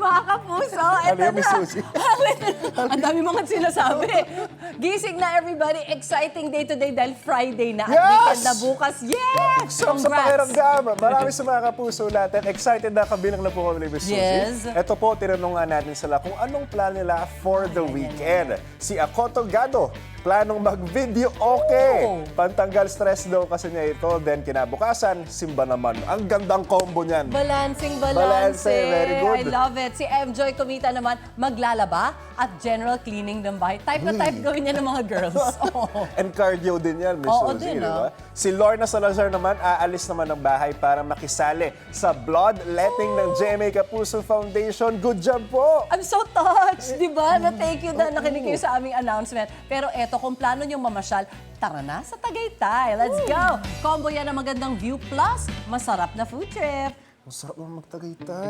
Mga kapuso, Ano eto yung Miss na. Susie? Ang dami mga sinasabi. Gising na everybody. Exciting day today dahil Friday na at Yes! weekend na bukas. Yes! So, sa pakiramdam, marami sa mga kapuso natin, excited na kabilang na po kami ni Miss Susie. Yes. Ito po, tinanong nga natin sila kung anong plan nila for the weekend. Si Akoto Gado, planong mag-video okay. Oh. Pantanggal stress daw kasi niya ito. Then kinabukasan, simba naman. Ang gandang combo niyan. Balancing. Very good. I love it. Si Mjoy Kumita naman, maglalaba at general cleaning ng bahay. Type na type gawin niya ng mga girls. Oh. And cardio din yan, Miss Oo Susie, din, di ba? Si Lorna Salazar naman, aalis naman ng bahay para makisali sa bloodletting ng GMA Kapuso Foundation. Good job po! I'm so touched, di ba? Na-thank you na nakinig kayo sa aming announcement. Pero eto, kung plano nyo mamasyal, tara na sa Tagaytay. Let's go! Combo yan ng magandang view plus masarap na food trip. Masarap naman magtagaytay.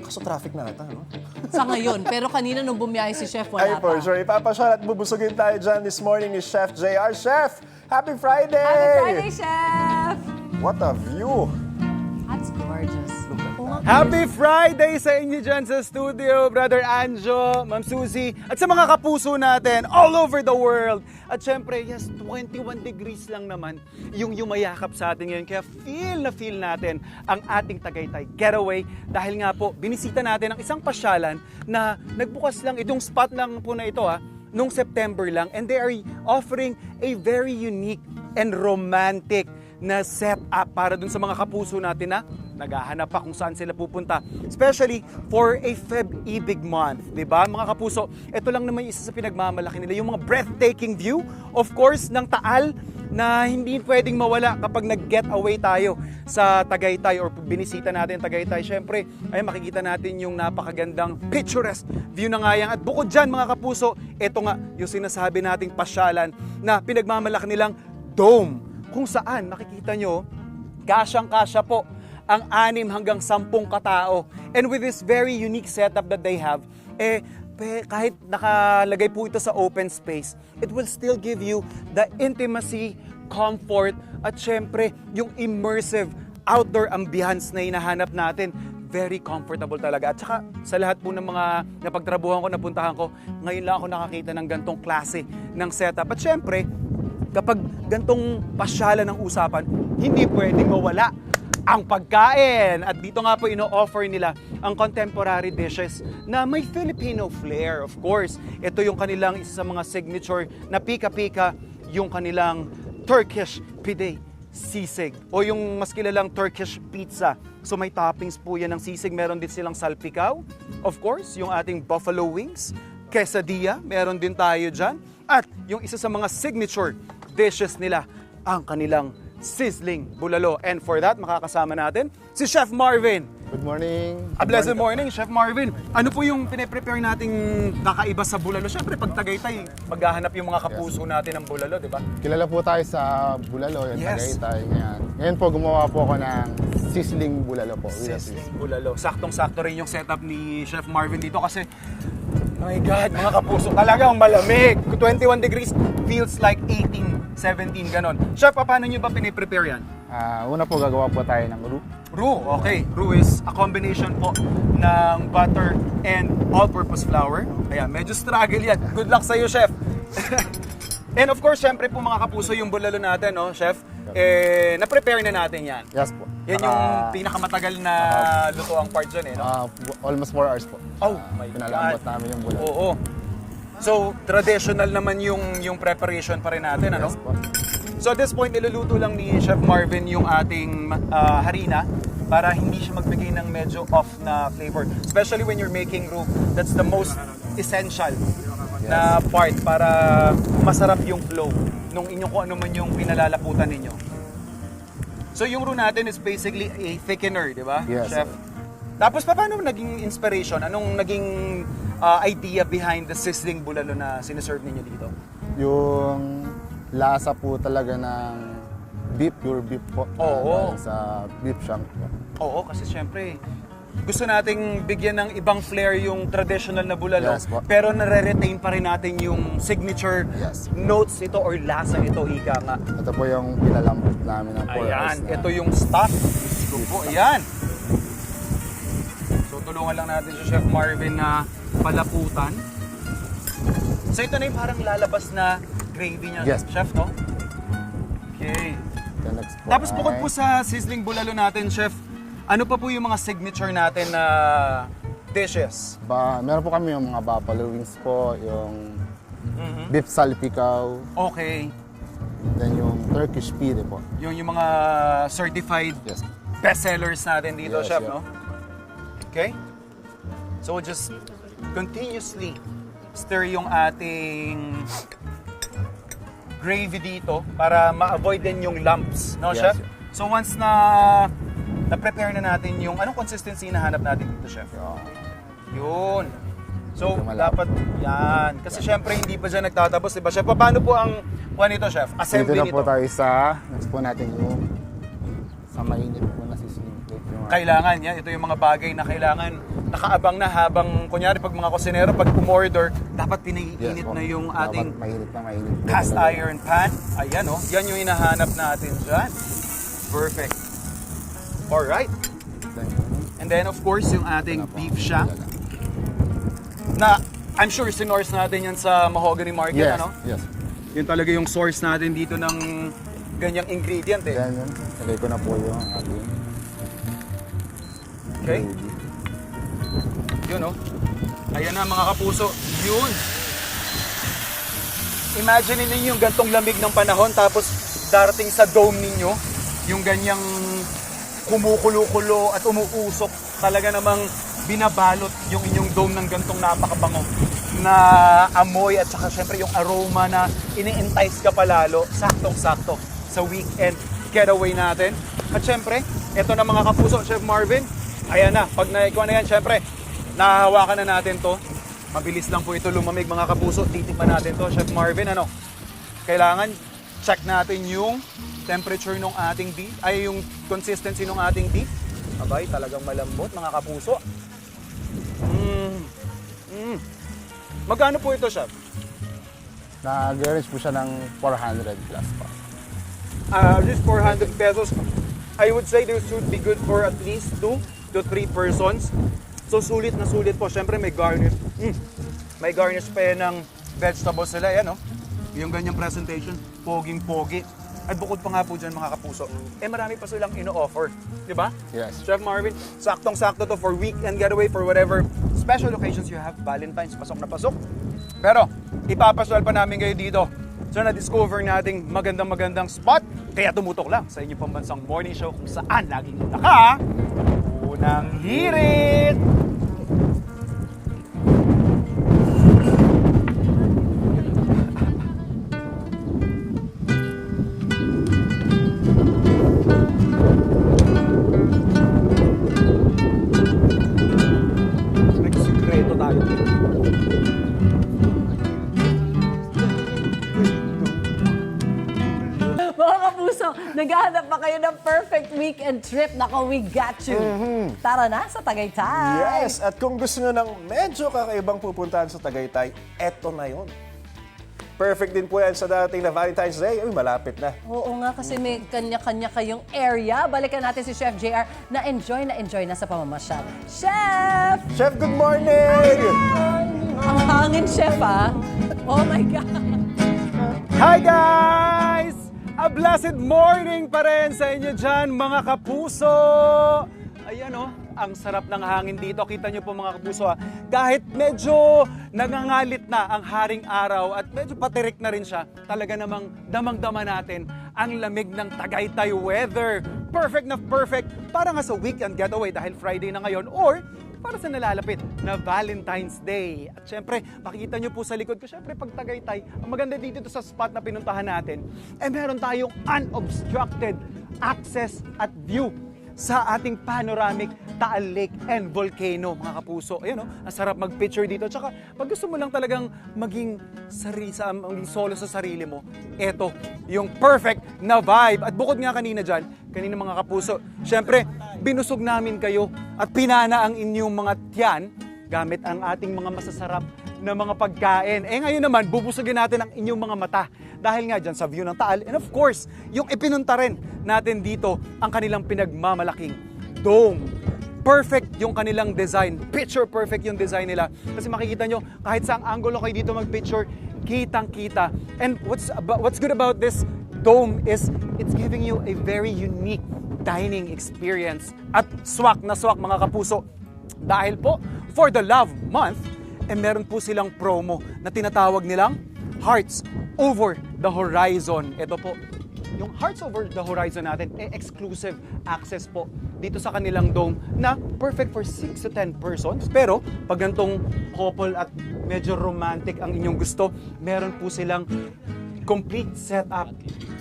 Kaso traffic na ata, no? Sa ngayon, pero kanina nung bumiyahe si Chef, Ay, wala for pa. sure. Ipapasyal at bubusugin tayo dyan this morning ni Chef JR. Chef, happy Friday! Happy Friday, Chef! What a view! That's gorgeous. Happy Friday sa inyo dyan sa studio, Brother Anjo, Ma'am Susie, at sa mga kapuso natin all over the world. At syempre, yes, 21 degrees lang naman yung yumayakap sa atin ngayon. Kaya feel natin ang ating Tagaytay Getaway. Dahil nga po, binisita natin ang isang pasyalan na nagbukas lang itong spot lang po na ito nung September lang. And they are offering a very unique and romantic na setup para dun sa mga kapuso natin na naghahanap pa kung saan sila pupunta. Especially for a Feb-Ibig month, di ba? Mga kapuso, ito lang naman isa sa pinagmamalaki nila, yung mga breathtaking view, of course, ng Taal na hindi pwedeng mawala kapag nag-getaway tayo sa Tagaytay or binisita natin Tagaytay. Siyempre, ay makikita natin yung napakagandang picturesque view na nga yan. At bukod dyan, mga kapuso, ito nga yung sinasabi nating pasyalan na pinagmamalaki nilang dome, kung saan nakikita nyo, kasyang-kasya po ang 6 hanggang 10 katao. And with this very unique setup that they have, kahit nakalagay po ito sa open space, it will still give you the intimacy, comfort, at syempre, yung immersive outdoor ambience na hinahanap natin. Very comfortable talaga. At saka, sa lahat po ng mga napagtrabuhan ko, napuntahan ko, ngayon lang ako nakakita ng gantong klase ng setup. At syempre, kapag gantong pasyalan ng usapan, hindi pwedeng mawala ang pagkain. At dito nga po ino-offer nila ang contemporary dishes na may Filipino flair, of course. Ito yung kanilang isa sa mga signature na pika-pika, yung kanilang Turkish pide sisig o yung mas kilalang Turkish pizza. So may toppings po yan ng sisig. Meron din silang salpikaw, of course, yung ating buffalo wings, quesadilla, meron din tayo dyan. At yung isa sa mga signature dishes nila, ang kanilang sizzling bulalo. And for that, makakasama natin si Chef Marvin. Good morning. A blessed morning, Chef Marvin. Ano po yung pine-prepare nating kakaiba sa bulalo? Siyempre, pag Tagaytay, maghahanap yung mga kapuso natin ng bulalo, di ba? Kilala po tayo sa bulalo, yung Yes. Tagaytay. Ngayon po, gumawa po ako ng sizzling bulalo po. Sizzling bulalo. Saktong-sakto rin yung setup ni Chef Marvin dito kasi, oh my God, mga kapuso, talagang malamig. 21 degrees feels like 18, 17, ganon. Chef, paano nyo ba pine-prepare yan? Una po, gagawa po tayo ng roux. Roux, okay. Roux is a combination po ng butter and all-purpose flour. Ayan, medyo struggle yan. Good luck sa'yo, Chef. And of course, syempre po mga kapuso, yung bulalo natin, no, Chef, na-prepare na natin yan. Yes po. Yan yung pinakamatagal na luto ang part dyan, no? Almost 4 hours po. Oh my Pinalambot God. namin yung bulalo. Oo. So, traditional naman yung preparation pa rin natin, ano? Yes po. So at this point, niluluto lang ni Chef Marvin yung ating harina para hindi siya magbigay ng medyo off na flavor. Especially when you're making roux, that's the most essential na part para masarap yung flow nung inyong kung ano man yung pinalalaputan ninyo. So yung roux natin is basically a thickener, di ba, Yes. Chef? Tapos paano naging inspiration? Anong naging idea behind the sizzling bulalo na sinaserve ninyo dito? Yung lasa po talaga ng beef, pure beef po. Oo. Galing sa beef shank po. Oo, kasi syempre, gusto nating bigyan ng ibang flair yung traditional na bulalo, Yes po. pero nare-retain pa rin natin yung signature Yes. notes ito or lasa ito, ika nga. Ito po yung pinalambot namin ng 4 hours Ayan, na. ito yung stuff. Gusto po, ayan. So Tulungan lang natin si Chef Marvin na palaputan. So ito na yung parang lalabas na gravy niya, Yes. Chef, no? Okay. The next po Tapos ay- bukod po sa sizzling bulalo natin, Chef, ano pa po yung mga signature natin na dishes? Meron po kami yung mga buffalo wings po, yung beef salpikaw, Okay. then yung Turkish pide po. Yung mga certified Yes. bestsellers natin dito, Yes, Chef, yeah. no? Okay? So just continuously stir yung ating gravy dito para ma-avoid din yung lumps, no, Yes, Chef? yeah. So once na na-prepare na natin yung anong consistency na hanap natin dito, Chef? Yun. So, Medyo malapot. dapat yan. Kasi syempre, hindi pa dyan nagtatapos, diba, Chef? Paano po ang kuha nito, Chef? Dito Assembly na nito? po tayo sa, next po natin yung sa mainit po na sizzling plate. Yung Kailangan yan. Ito yung mga bagay na kailangan nakaabang na habang, kunyari, pag mga kusinero, pag umorder, dapat pinaiinit po. na yung Dapat ating mainit po cast talaga. iron pan. Ayan, oh. Yan yung hinahanap natin dyan. Perfect. Alright. Then, And then, of course, yung ating yun na po. beef shank na I'm sure sinorse natin yan sa Mahogany Market, Yes, ano? yes. Yun talaga yung source natin dito ng ganyang ingredient, eh. Then yun, lagay ko na po yung ating Okay? gravy. Yun, oh. Ayan na, mga kapuso. Yun. Imagine ninyo yung gantong lamig ng panahon tapos darating sa dome ninyo yung ganyang kumukulo-kulo at umuusok. Talaga namang binabalot yung inyong dome ng gantong napakabango na amoy at saka syempre yung aroma na ini-entice ka palalo. Saktong-sakto sa weekend getaway natin. At syempre, eto na mga kapuso, Chef Marvin. Ayan na, pag naikuha na yan, syempre, nahahawakan na natin to. Mabilis lang po ito lumamig mga kapuso. Titikman natin to, Chef Marvin. Ano? Kailangan check natin yung temperature ng ating beef, ay yung consistency ng ating beef. Abay, talagang malambot mga kapuso. Magkano po ito, Chef? Nag-range po siya ng 400 plus pa. This 400 pesos, I would say this should be good for at least 2 to 3 persons. So sulit na sulit po. Siyempre may garnish. May garnish pa yan ng vegetables sila. Yan, oh. Yung ganyang presentation, poging-pogi. At bukod pa nga po dyan mga kapuso, marami pa silang ino-offer. Di ba? Yes. Chef Marvin, saktong-sakto to for weekend getaway, for whatever special occasions you have. Valentine's, pasok na pasok. Pero, ipapasyal pa namin kayo dito. So, na-discover nating magandang spot. Kaya tumutok lang sa inyong pambansang morning show kung saan laging unang hirit! Nagsikreto tayo. Mga kapuso, naghahanap pa kayo ng perfect weekend trip? Nako, we got you. Tara na sa Tagaytay. Yes, at kung gusto nyo ng medyo kakaibang pupuntahan sa Tagaytay, eto na yon. Perfect din po yan sa dating na Valentine's Day. Uy, malapit na. Oo nga, kasi may kanya-kanya kayong area. Balikan natin si Chef JR na enjoy na sa pamamasyal. Chef! Chef, good morning! Ang hangin, Chef, ah. Oh my God. Hi guys! A blessed morning pa rin sa inyo dyan, mga kapuso! Ayan oh, ang sarap ng hangin dito. Kita nyo po mga kapuso ha. Kahit medyo nangangalit na ang haring araw at medyo patirik na rin siya, talaga namang damang-dama natin ang lamig ng Tagaytay weather. Perfect na perfect para nga sa weekend getaway dahil Friday na ngayon or para sa nalalapit na Valentine's Day. At syempre, makikita nyo po sa likod ko, syempre pag Tagaytay, ang maganda dito sa spot na pinuntahan natin, meron tayong unobstructed access at view sa ating panoramic Taal Lake and Volcano, mga kapuso. Ayun, ang sarap mag-picture dito. Tsaka, pag gusto mo lang talagang maging solo sa sarili mo, eto, yung perfect na vibe. At bukod nga kanina mga kapuso, syempre, binusog namin kayo at pinana ang inyong mga tiyan gamit ang ating mga masasarap na mga pagkain. Ngayon naman, bubusugin natin ang inyong mga mata dahil nga dyan sa view ng Taal. And of course, yung ipinunta rin natin dito ang kanilang pinagmamalaking dome. perfect yung kanilang design. Picture perfect yung design nila. Kasi makikita nyo, kahit saang angulo kayo dito mag-picture, kitang-kita. And what's good about this dome is it's giving you a very unique dining experience. At swak na swak mga kapuso. Dahil po, for the Love Month, meron po silang promo na tinatawag nilang Hearts Over the Horizon. Ito po, yung Hearts Over the Horizon natin, exclusive access po dito sa kanilang dome na perfect for 6 to 10 persons. Pero pag gantong couple at medyo romantic ang inyong gusto, meron po silang complete setup.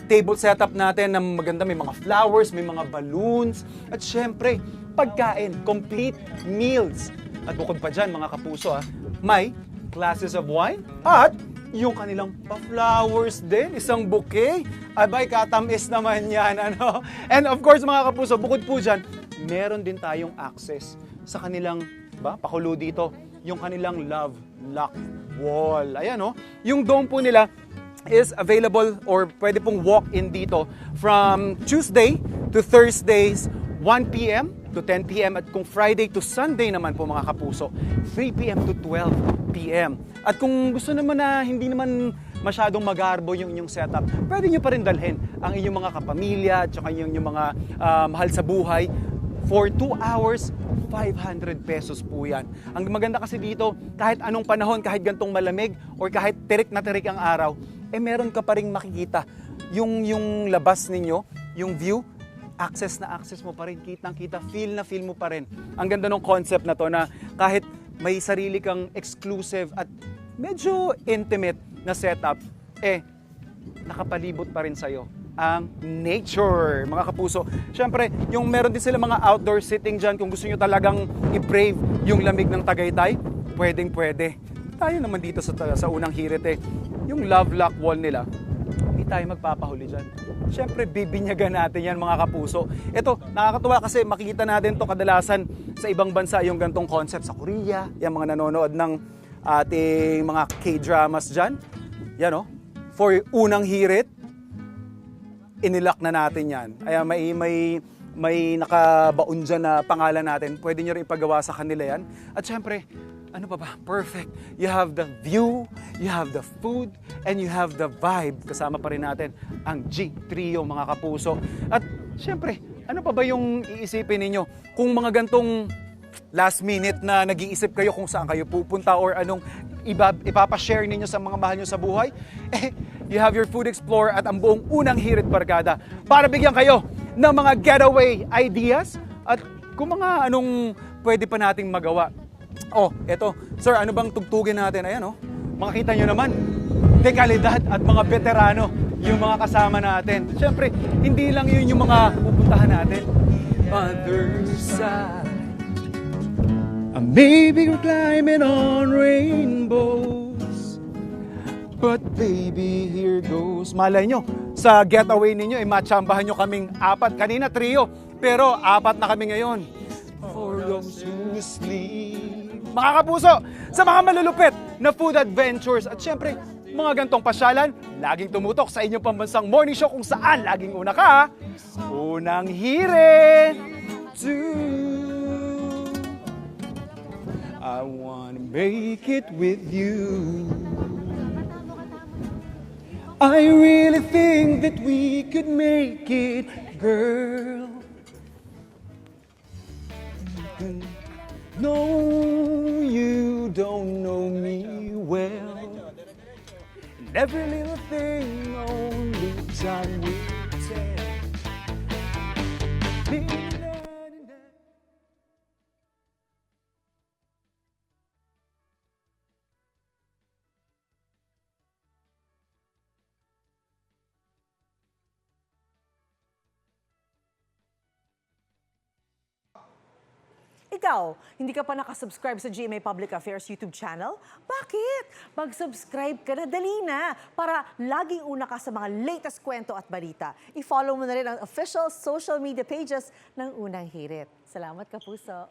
Table setup natin na maganda, may mga flowers, may mga balloons, at syempre, pagkain, complete meals. At bukod pa dyan, mga kapuso, may glasses of wine at yung kanilang pa-flowers din, isang bouquet. Abay, katamis naman yan, ano? And of course, mga kapuso, bukod po dyan, meron din tayong access sa kanilang, pakulo dito, yung kanilang love lock wall. Ayan, yung dome po nila is available or pwede pong walk-in dito from Tuesday to Thursdays, 1 p.m. to 10 p.m. At kung Friday to Sunday naman po mga kapuso, 3 p.m. to 12 p.m. At kung gusto naman na hindi naman masyadong magarbo yung inyong setup, pwede nyo pa rin dalhin ang inyong mga kapamilya at saka yung mga mahal sa buhay. For 2 hours, 500 pesos po yan. Ang maganda kasi dito, kahit anong panahon, kahit gantong malamig, or kahit tirik na tirik ang araw, meron ka pa rin makikita. Yung labas ninyo, yung view, access na access mo pa rin, kitang-kita, feel na feel mo pa rin. Ang ganda ng concept na to na kahit may sarili kang exclusive at medyo intimate na setup, nakapalibot pa rin sa'yo ang nature, mga kapuso. Siyempre, yung meron din sila mga outdoor sitting dyan, kung gusto nyo talagang i-brave yung lamig ng Tagaytay, pwedeng-pwede. Tayo naman dito sa unang hirit yung love lock wall nila, hindi tayo magpapahuli dyan. Siyempre, bibinyagan natin yan, mga kapuso. Ito, nakakatuwa kasi makikita natin to kadalasan sa ibang bansa, yung gantong concept sa Korea, yung mga nanonood ng ating mga K-dramas dyan. Yan for unang hirit, inilock na natin yan. Ay, may nakabaon dyan na pangalan natin. Pwede nyo rin ipagawa sa kanila yan. At syempre, ano pa ba? Perfect. You have the view, you have the food, and you have the vibe. Kasama pa rin natin ang G-Trio, mga kapuso. At syempre, ano pa ba yung iisipin ninyo? Kung mga gantong last minute na nag-iisip kayo kung saan kayo pupunta or anong ipapashare ninyo sa mga mahal nyo sa buhay, you have your Food Explorer at ang buong unang hirit barkada para bigyan kayo ng mga getaway ideas at kung mga anong pwede pa nating magawa. Eto. Sir, ano bang tugtugin natin? Ayan, makikita nyo naman, dekalidad at mga veterano yung mga kasama natin. Siyempre, hindi lang yun yung mga pupuntahan natin. Other side, maybe we're climbing on rainbows, but baby, here goes. Malay nyo, sa getaway ninyo, matsambahan nyo kaming 4. Kanina, trio, pero 4 na kami ngayon. For those who sleep. Mga kapuso, sa mga malulupit na food adventures at syempre, mga gantong pasyalan, laging tumutok sa inyong pambansang morning show kung saan laging una ka. Unang hirit to I wanna make it with you. I really think that we could make it, girl. No, you don't know me well. And every little thing only time will tell. Ikaw, hindi ka pa nakasubscribe sa GMA Public Affairs YouTube channel? Bakit? Mag-subscribe ka na, dali na, para laging una ka sa mga latest kwento at balita. I-follow mo na rin ang official social media pages ng Unang Hirit. Salamat, Kapuso.